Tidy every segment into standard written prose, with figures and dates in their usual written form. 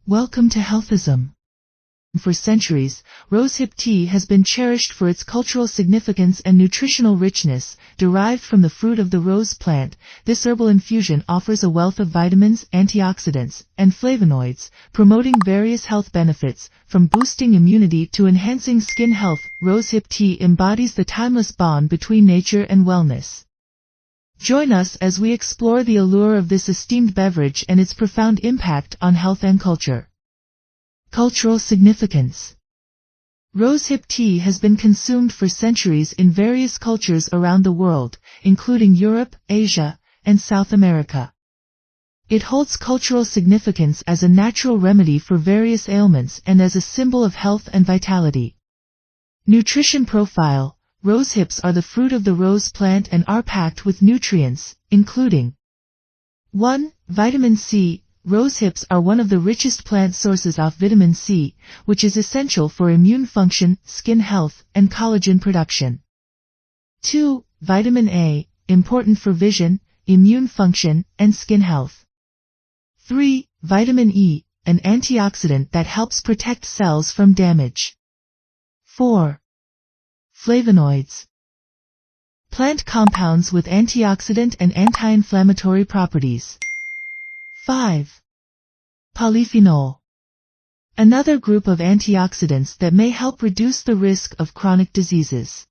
Welcome to Healthism. For centuries, rosehip tea has been cherished for its cultural significance and nutritional richness. Derived from the fruit of the rose plant, this herbal infusion offers a wealth of vitamins, antioxidants, and flavonoids, promoting various health benefits, from boosting immunity to enhancing skin health. Rosehip tea embodies the timeless bond between nature and wellness. Join us as we explore the allure of this esteemed beverage and its profound impact on health and culture. Cultural significance. Rosehip tea has been consumed for centuries in various cultures around the world, including Europe, Asia, and South America. It holds cultural significance as a natural remedy for various ailments and as a symbol of health and vitality. Nutrition profile. Rosehips are the fruit of the rose plant and are packed with nutrients, including 1. Vitamin C. Rosehips are one of the richest plant sources of vitamin C, which is essential for immune function, skin health, and collagen production. 2. Vitamin A, important for vision, immune function, and skin health. 3. Vitamin E, an antioxidant that helps protect cells from damage. 4. Flavonoids. Plant compounds with antioxidant and anti-inflammatory properties. 5. Polyphenol. Another group of antioxidants that may help reduce the risk of chronic diseases.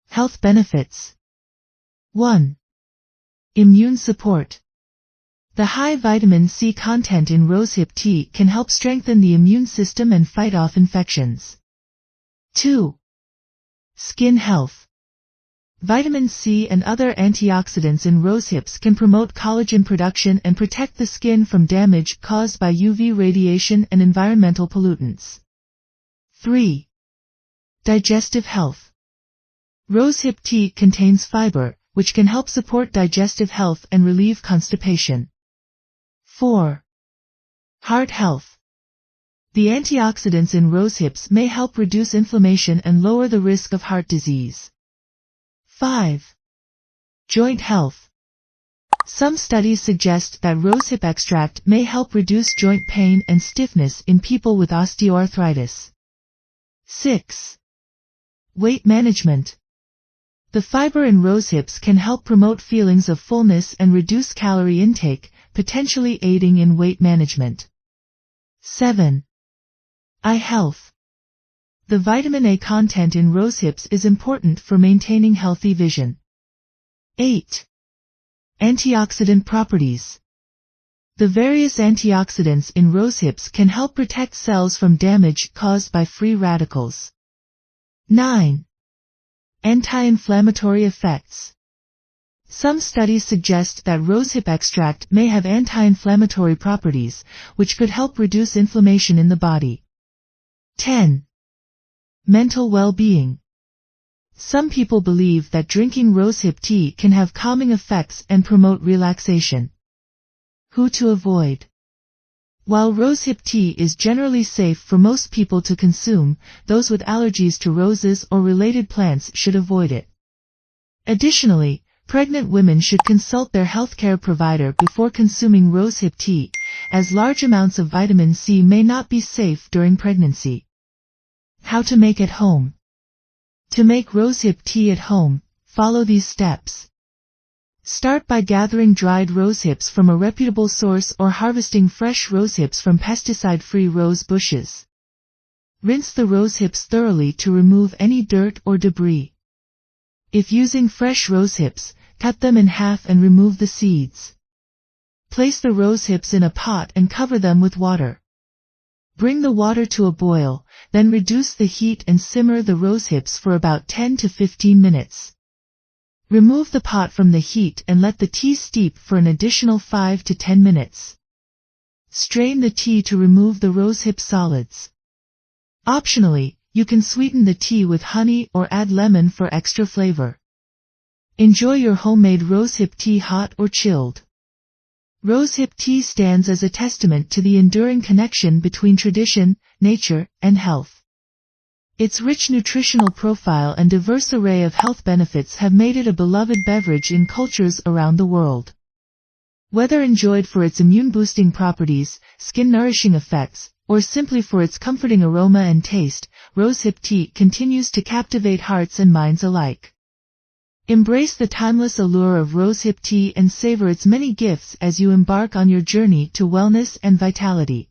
Health benefits. 1. Immune support. The high vitamin C content in rosehip tea can help strengthen the immune system and fight off infections. 2. Skin health. Vitamin C and other antioxidants in rosehips can promote collagen production and protect the skin from damage caused by UV radiation and environmental pollutants. 3. Digestive health. Rosehip tea contains fiber, which can help support digestive health and relieve constipation. 4. Heart health. The antioxidants in rosehips may help reduce inflammation and lower the risk of heart disease. 5. Joint health. Some studies suggest that rosehip extract may help reduce joint pain and stiffness in people with osteoarthritis. 6. Weight management. The fiber in rosehips can help promote feelings of fullness and reduce calorie intake, potentially aiding in weight management. 7. Eye health. The vitamin A content in rosehips is important for maintaining healthy vision. 8. Antioxidant properties. The various antioxidants in rosehips can help protect cells from damage caused by free radicals. 9. Anti-inflammatory effects. Some studies suggest that rosehip extract may have anti-inflammatory properties, which could help reduce inflammation in the body. 10. Mental well-being. Some people believe that drinking rosehip tea can have calming effects and promote relaxation. Who to avoid. While rosehip tea is generally safe for most people to consume, those with allergies to roses or related plants should avoid it. Additionally, pregnant women should consult their healthcare provider before consuming rosehip tea, as large amounts of vitamin C may not be safe during pregnancy. How to make at home. To make rosehip tea at home, follow these steps. Start by gathering dried rosehips from a reputable source or harvesting fresh rosehips from pesticide-free rose bushes. Rinse the rosehips thoroughly to remove any dirt or debris. If using fresh rosehips, cut them in half and remove the seeds. Place the rosehips in a pot and cover them with water. Bring the water to a boil, then reduce the heat and simmer the rosehips for about 10 to 15 minutes. Remove the pot from the heat and let the tea steep for an additional 5 to 10 minutes. Strain the tea to remove the rosehip solids. Optionally, you can sweeten the tea with honey or add lemon for extra flavor. Enjoy your homemade rosehip tea hot or chilled. Rosehip tea stands as a testament to the enduring connection between tradition, nature, and health. Its rich nutritional profile and diverse array of health benefits have made it a beloved beverage in cultures around the world. Whether enjoyed for its immune-boosting properties, skin-nourishing effects, or simply for its comforting aroma and taste, rosehip tea continues to captivate hearts and minds alike. Embrace the timeless allure of rosehip tea and savor its many gifts as you embark on your journey to wellness and vitality.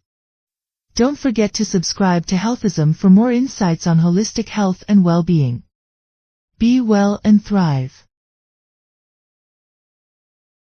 Don't forget to subscribe to Healthism for more insights on holistic health and well-being. Be well and thrive.